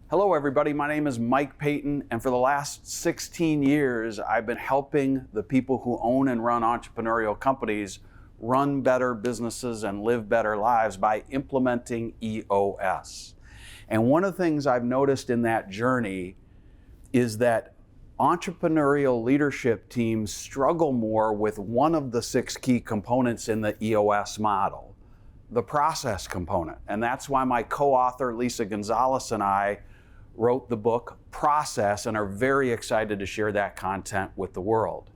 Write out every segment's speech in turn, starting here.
Hello everybody, my name is Mike Payton, and for the last 16 years I've been helping the people who own and run entrepreneurial companies run better businesses and live better lives by implementing EOS. And one of the things I've noticed in that journey is that entrepreneurial leadership teams struggle more with one of the 6 key components in the EOS model, the process component. And that's why my co-author Lisa Gonzalez and I wrote the book Process and are very excited to share that content with the world.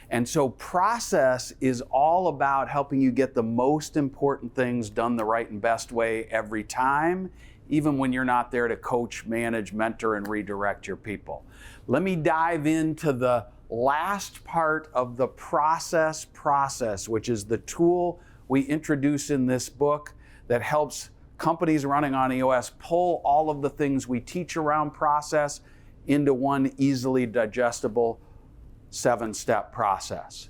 And so process is all about helping you get the most important things done the right and best way every time, even when you're not there to coach, manage, mentor, and redirect your people. Let me dive into the last part of the process, which is the tool we introduce in this book that helps companies running on EOS pull all of the things we teach around process into one easily digestible 7-step process.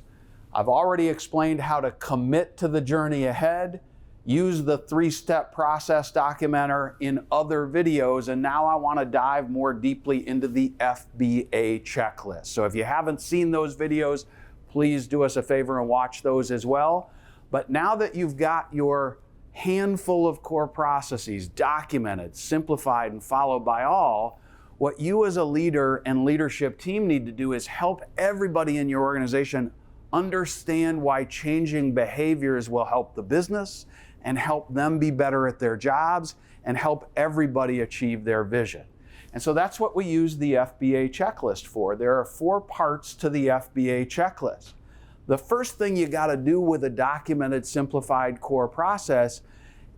I've already explained how to commit to the journey ahead, use the 3-step process documenter in other videos, and now I want to dive more deeply into the FBA checklist. So if you haven't seen those videos, please do us a favor and watch those as well. But now that you've got your handful of core processes documented, simplified, and followed by all, what you as a leader and leadership team need to do is help everybody in your organization understand why changing behaviors will help the business and help them be better at their jobs and help everybody achieve their vision. And so that's what we use the FBA checklist for. There are 4 parts to the FBA checklist. The first thing you got to do with a documented, simplified core process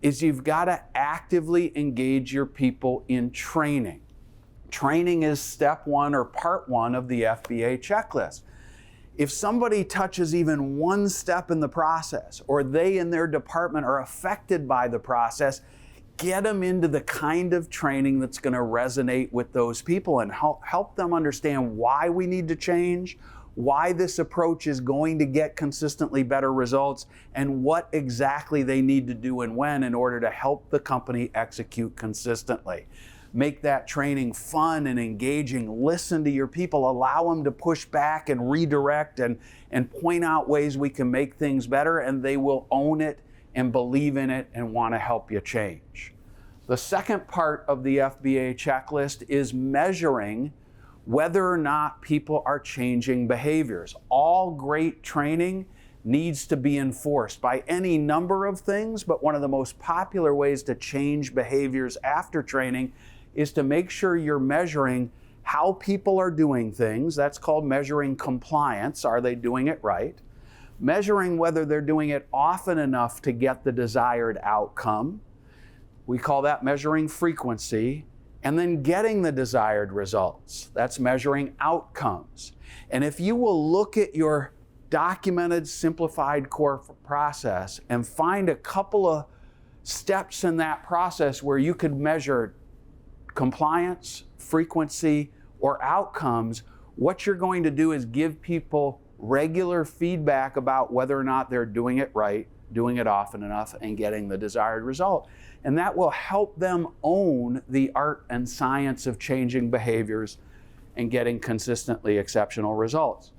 is you've got to actively engage your people in training. Training is step 1 or part 1 of the FBA checklist. If somebody touches even one step in the process, or they in their department are affected by the process, get them into the kind of training that's going to resonate with those people and help them understand why we need to change, why this approach is going to get consistently better results, and what exactly they need to do and when in order to help the company execute consistently. Make that training fun and engaging. Listen to your people. Allow them to push back and redirect and point out ways we can make things better, and they will own it and believe in it and want to help you change. The second part of the FBA checklist is measuring whether or not people are changing behaviors. All great training needs to be enforced by any number of things, but one of the most popular ways to change behaviors after training is to make sure you're measuring how people are doing things. That's called measuring compliance. Are they doing it right? Measuring whether they're doing it often enough to get the desired outcome. We call that measuring frequency. And then getting the desired results. That's measuring outcomes. And if you will look at your documented, simplified core process and find a couple of steps in that process where you could measure compliance, frequency, or outcomes, what you're going to do is give people regular feedback about whether or not they're doing it right, doing it often enough, and getting the desired result. And that will help them own the art and science of changing behaviors and getting consistently exceptional results.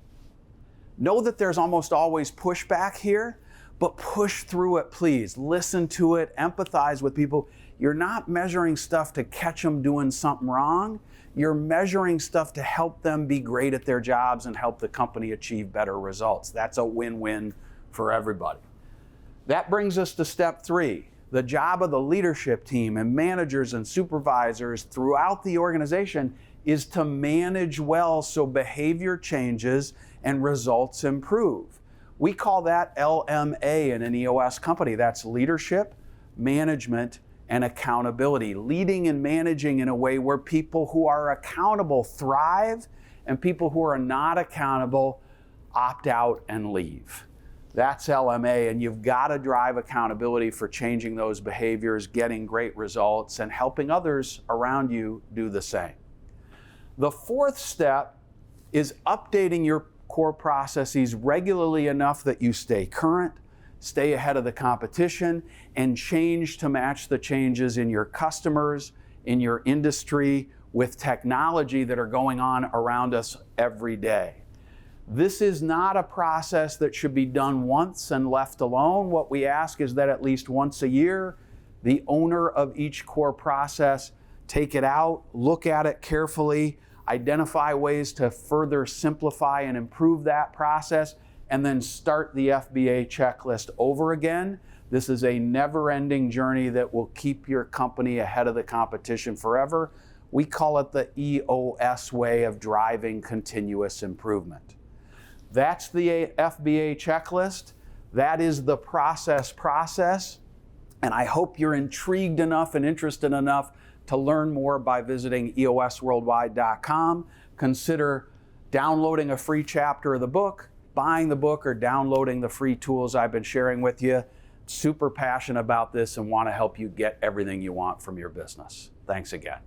Know that there's almost always pushback here, but push through it, please. Listen to it, empathize with people. You're not measuring stuff to catch them doing something wrong. You're measuring stuff to help them be great at their jobs and help the company achieve better results. That's a win-win for everybody. That brings us to step 3. The job of the leadership team and managers and supervisors throughout the organization is to manage well so behavior changes and results improve. We call that LMA in an EOS company. That's leadership, management, and accountability. Leading and managing in a way where people who are accountable thrive and people who are not accountable opt out and leave. That's LMA, and you've got to drive accountability for changing those behaviors, getting great results, and helping others around you do the same. The 4th step is updating your core processes regularly enough that you stay current, stay ahead of the competition, and change to match the changes in your customers, in your industry with technology that are going on around us every day. This is not a process that should be done once and left alone. What we ask is that at least once a year, the owner of each core process take it out, look at it carefully, identify ways to further simplify and improve that process, and then start the FBA checklist over again. This is a never-ending journey that will keep your company ahead of the competition forever. We call it the EOS way of driving continuous improvement. That's the FBA checklist. That is the process. And I hope you're intrigued enough and interested enough to learn more by visiting eosworldwide.com. Consider downloading a free chapter of the book, buying the book, or downloading the free tools I've been sharing with you. Super passionate about this and want to help you get everything you want from your business. Thanks again.